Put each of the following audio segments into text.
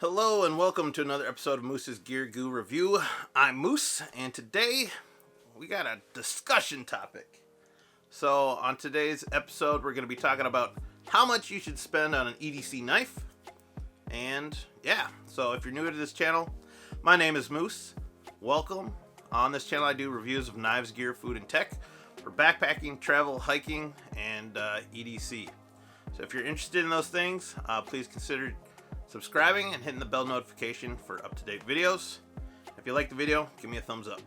Hello and welcome to another episode of Moose's Gear Goo Review. I'm Moose, and today we got a discussion topic. So on today's episode, we're going to be talking about how much you should spend on an EDC knife. And yeah, so if you're new to this channel, my name is Moose. Welcome. On this channel, I do reviews of knives, gear, food, and tech for backpacking, travel, hiking, and EDC. So if you're interested in those things, please consider subscribing and hitting the bell notification for up-to-date videos. If you like the video, give me a thumbs up.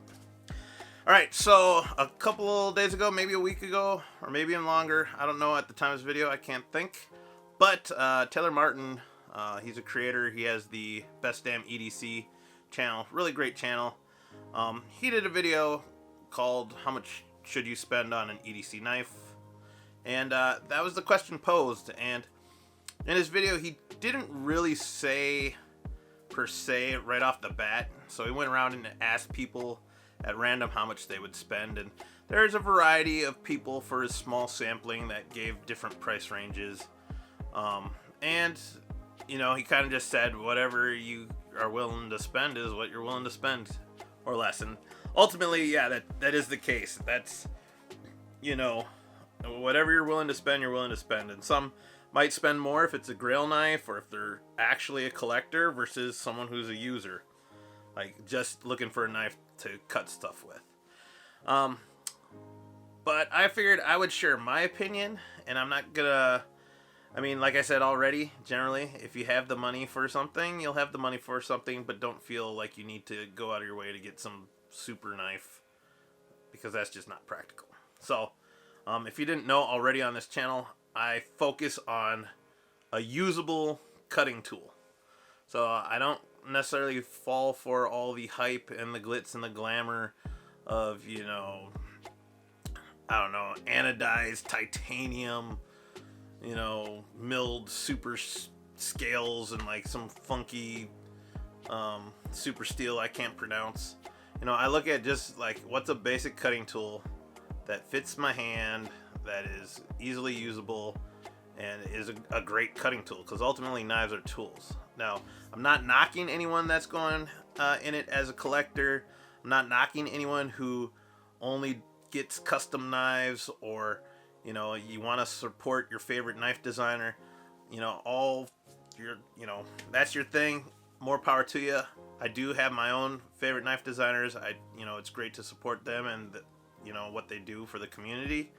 Alright, so a couple days ago, maybe a week ago, or maybe even longer, I don't know at the time of this video, I can't think, but Taylor Martin, he's a creator, he has the Best Damn EDC channel, really great channel. He did a video called How Much Should You Spend on an EDC Knife? And that was the question posed, and in his video, he didn't really say, per se, right off the bat. So he went around and asked people at random how much they would spend. And there's a variety of people for his small sampling that gave different price ranges. And, you know, he kind of just said whatever you are willing to spend is what you're willing to spend, or less. And ultimately, yeah, that is the case. That's, you know, whatever you're willing to spend, you're willing to spend. And some might spend more if it's a grail knife or if they're actually a collector versus someone who's a user, like just looking for a knife to cut stuff with. But I figured I would share my opinion, and I'm not gonna, I mean, like I said already, generally, if you have the money for something, you'll have the money for something, but don't feel like you need to go out of your way to get some super knife, because that's just not practical. So, if you didn't know already on this channel, I focus on a usable cutting tool. So I don't necessarily fall for all the hype and the glitz and the glamour of, you know, I don't know, anodized titanium, you know, milled super scales and like some funky super steel I can't pronounce. You know, I look at just like what's a basic cutting tool that fits my hand, that is easily usable, and is a great cutting tool, because ultimately knives are tools. Now, I'm not knocking anyone that's going in it as a collector. I'm not knocking anyone who only gets custom knives, or, you know, you want to support your favorite knife designer. You know, that's your thing. More power to you. I do have my own favorite knife designers. You know, it's great to support them and you know what they do for the community.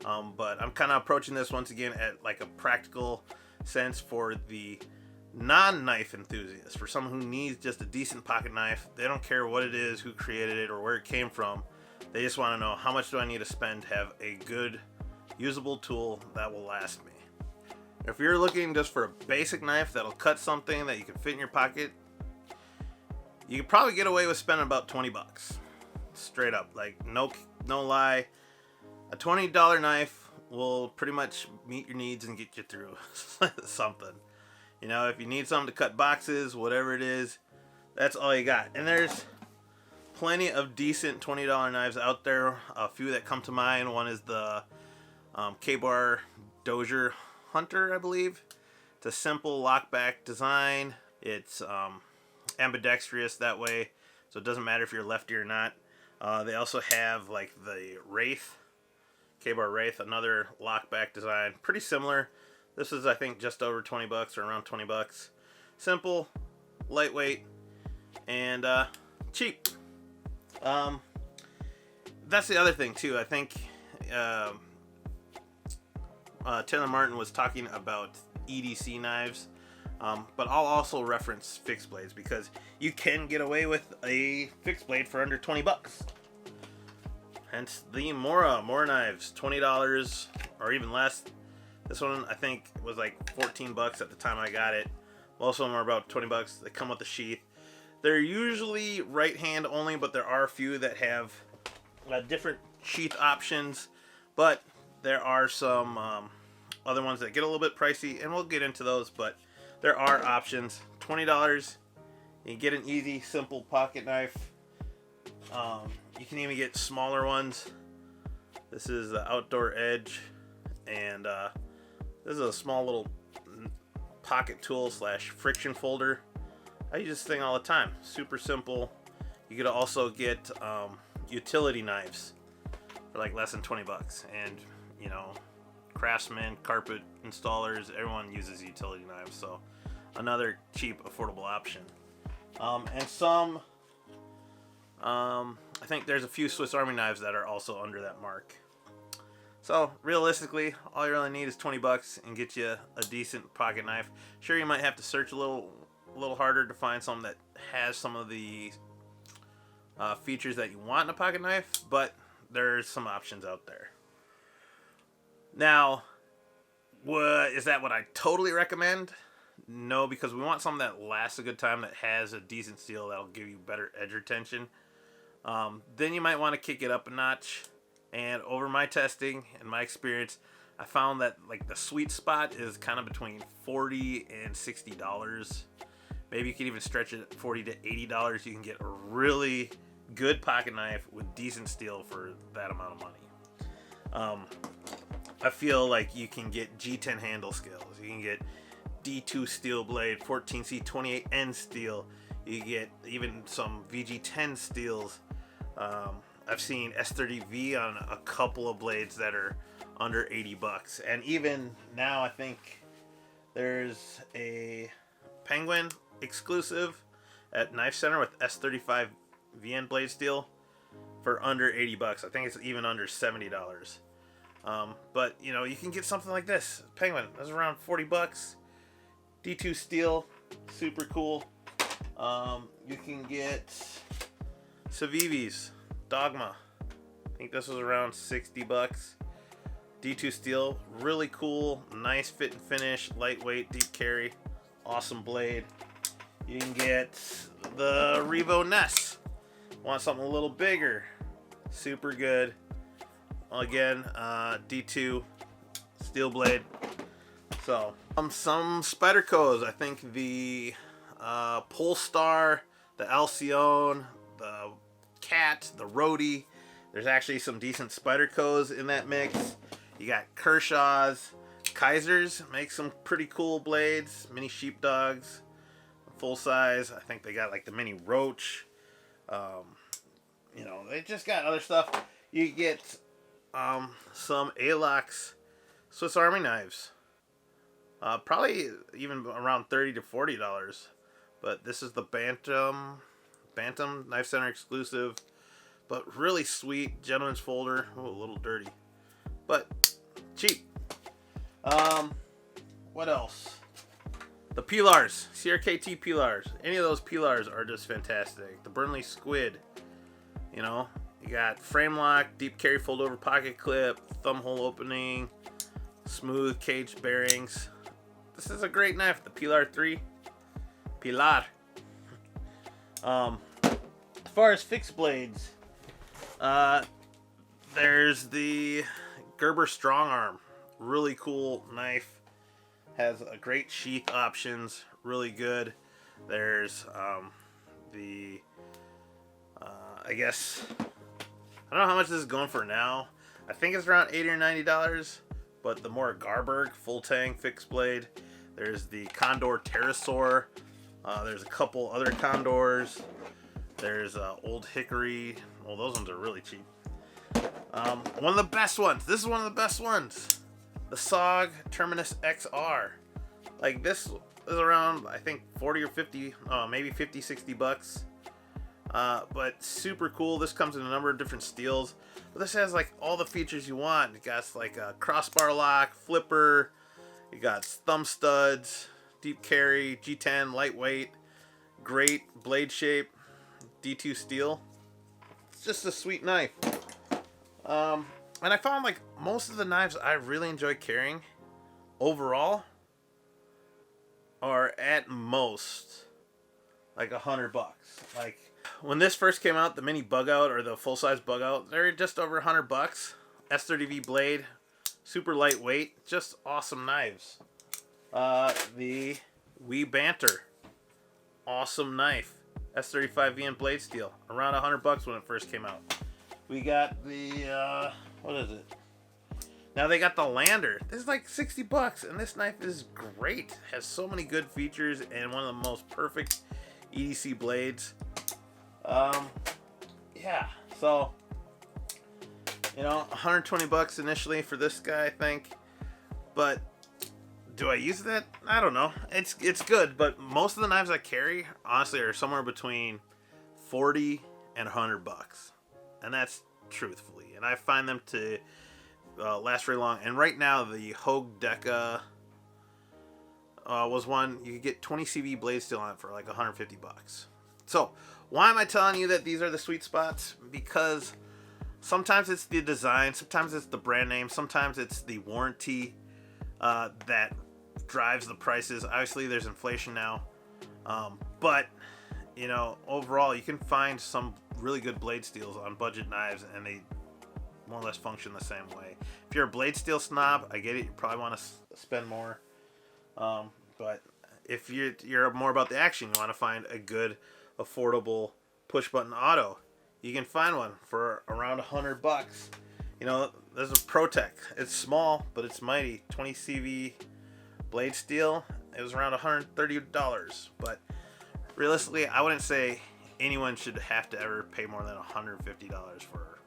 But I'm kind of approaching this once again at like a practical sense for the non-knife enthusiast, for someone who needs just a decent pocket knife. They don't care what it is, who created it, or where it came from. They just want to know, how much do I need to spend to have a good, usable tool that will last me. If you're looking just for a basic knife that'll cut something that you can fit in your pocket, you can probably get away with spending about 20 bucks. Straight up, like no lie. A $20 knife will pretty much meet your needs and get you through something. You know, if you need something to cut boxes, whatever it is, that's all you got. And there's plenty of decent $20 knives out there. A few that come to mind. One is the K-Bar Dozier Hunter, I believe. It's a simple lockback design. It's ambidextrous that way, so it doesn't matter if you're lefty or not. They also have like the Wraith, K-Bar Wraith, another lockback design, pretty similar. This is, I think, just over 20 bucks or around 20 bucks. Simple, lightweight, and cheap. That's the other thing too. I think Taylor Martin was talking about EDC knives, but I'll also reference fixed blades, because you can get away with a fixed blade for under 20 bucks. Hence the Mora knives, $20 or even less. This one I think was like 14 bucks at the time I got it. Most of them are about 20 bucks. They come with a sheath. They're usually right hand only, but there are a few that have different sheath options. But there are some other ones that get a little bit pricey, and we'll get into those, but there are options. $20, you can get an easy, simple pocket knife. You can even get smaller ones. This is the Outdoor Edge, and this is a small little pocket tool slash friction folder. I use this thing all the time. Super simple. You could also get utility knives for like less than 20 bucks. And, you know, craftsmen, carpet installers, everyone uses utility knives. So another cheap, affordable option. And some, I think there's a few Swiss Army knives that are also under that mark. So realistically, all you really need is 20 bucks and get you a decent pocket knife. Sure, you might have to search a little harder to find something that has some of the features that you want in a pocket knife, but there's some options out there. Now, is that what I totally recommend? No, because we want something that lasts a good time, that has a decent steel that'll give you better edge retention. Then you might want to kick it up a notch. And over my testing and my experience, I found that like the sweet spot is kind of between $40 and $60. Maybe you can even stretch it at $40 to $80. You can get a really good pocket knife with decent steel for that amount of money. I feel like you can get G10 handle scales. You can get D2 steel blade, 14C 28N steel. You get even some VG10 steels. I've seen S30V on a couple of blades that are under 80 bucks. And even now, I think there's a Penguin exclusive at Knife Center with S35 VN blade steel for under 80 bucks. I think it's even under $70. But you know, you can get something like this. Penguin, that's around 40 bucks. D2 steel, super cool. You can get Civivi's Dogma. I think this was around 60 bucks. D2 steel, really cool, nice fit and finish, lightweight, deep carry, awesome blade. You can get the Revo Ness. Want something a little bigger, super good. Again, D2 steel blade. So some Spydercos. I think the Polestar, the Alcyon, the Cat, the Rhodey. There's actually some decent Spydercos in that mix. You got Kershaw's, Kaiser's make some pretty cool blades, mini sheepdogs, full size. I think they got like the mini Roach. You know, they just got other stuff. You get some Alox Swiss Army knives. Probably even around $30 to $40. But this is the Bantam Knife Center exclusive. But really sweet, gentleman's folder. Oh, a little dirty, but cheap. What else? The Pilars, CRKT Pilars. Any of those Pilars are just fantastic. The Burnley Squid. You know, you got frame lock, deep carry fold over pocket clip, thumb hole opening, smooth cage bearings. This is a great knife. The Pilar 3. Pilar. As far as fixed blades, there's the Gerber Strong Arm. Really cool knife. Has a great sheath options. Really good. There's I guess, I don't know how much this is going for now. I think it's around $80 or $90. But the more Garberg full tang fixed blade. There's the Condor Pterosaur. There's a couple other Condors. There's Old Hickory. Well, those ones are really cheap. One of the best ones. This is one of the best ones. The SOG Terminus XR. Like, this is around, I think, 40 or 50, maybe 50, 60 bucks. But super cool. This comes in a number of different steels. But this has, like, all the features you want. It got, like, a crossbar lock, flipper. You got thumb studs, deep carry, G10, lightweight, great blade shape, D2 steel. It's just a sweet knife. And I found like most of the knives I really enjoy carrying overall are at most like $100. Like when this first came out, the mini bug out or the full size bug out, they're just over $100. S30V blade. Super lightweight, just awesome knives. The Wee Banter, awesome knife. S35 VN blade steel, around $100 when it first came out. We got the what is it? Now they got the Lander. This is like $60, and this knife is great. Has so many good features and one of the most perfect EDC blades. Yeah, so, you know, 120 bucks initially for this guy, I think. But do I use that? I don't know. It's good, but most of the knives I carry, honestly, are somewhere between 40 and 100 bucks. And that's truthfully. And I find them to last very long. And right now, the Hogue Deca was one, you could get 20 CV blade steel on it for like 150 bucks. So, why am I telling you that these are the sweet spots? Because sometimes it's the design, sometimes it's the brand name, sometimes it's the warranty that drives the prices. Obviously, there's inflation now. But, you know, overall, you can find some really good blade steels on budget knives, and they more or less function the same way. If you're a blade steel snob, I get it. You probably want to spend more. But if you're more about the action, you want to find a good, affordable push-button auto, you can find one for around 100 bucks. You know, there's a ProTech. It's small, but it's mighty. 20 CV blade steel. It was around $130. But realistically, I wouldn't say anyone should have to ever pay more than $150 for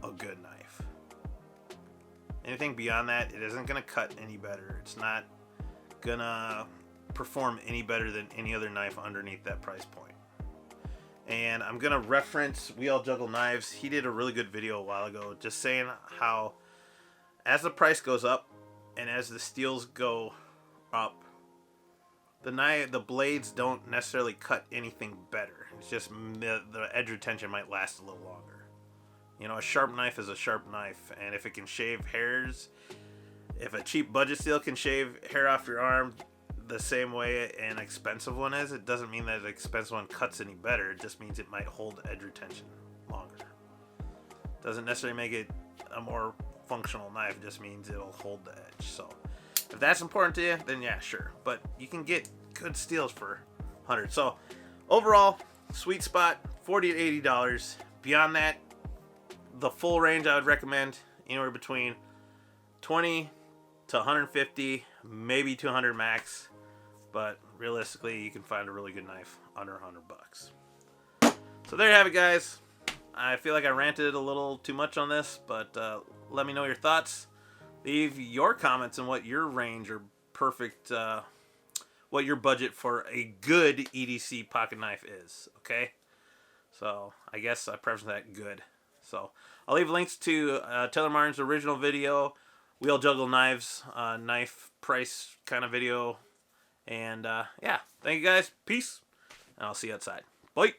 a good knife. Anything beyond that, it isn't going to cut any better. It's not going to perform any better than any other knife underneath that price point. And I'm going to reference We All Juggle Knives. He did a really good video a while ago just saying how as the price goes up and as the steels go up, the blades don't necessarily cut anything better. It's just the edge retention might last a little longer. You know, a sharp knife is a sharp knife, and if it can shave hairs, if a cheap budget steel can shave hair off your arm the same way an expensive one is, it doesn't mean that an expensive one cuts any better. It just means it might hold edge retention longer. Doesn't necessarily make it a more functional knife. It just means it'll hold the edge. So if that's important to you, then yeah, sure. But you can get good steels for 100. So overall, sweet spot, $40 to $80. Beyond that, the full range I would recommend anywhere between 20 to 150, maybe 200 max. But realistically, you can find a really good knife under 100 bucks. So there you have it, guys. I feel like I ranted a little too much on this, but let me know your thoughts. Leave your comments on what your range or perfect, what your budget for a good EDC pocket knife is, okay? So I guess I preface that good. So I'll leave links to Taylor Martin's original video, We All Juggle Knives, knife price kind of video. And yeah, thank you guys. Peace. And I'll see you outside. Bye.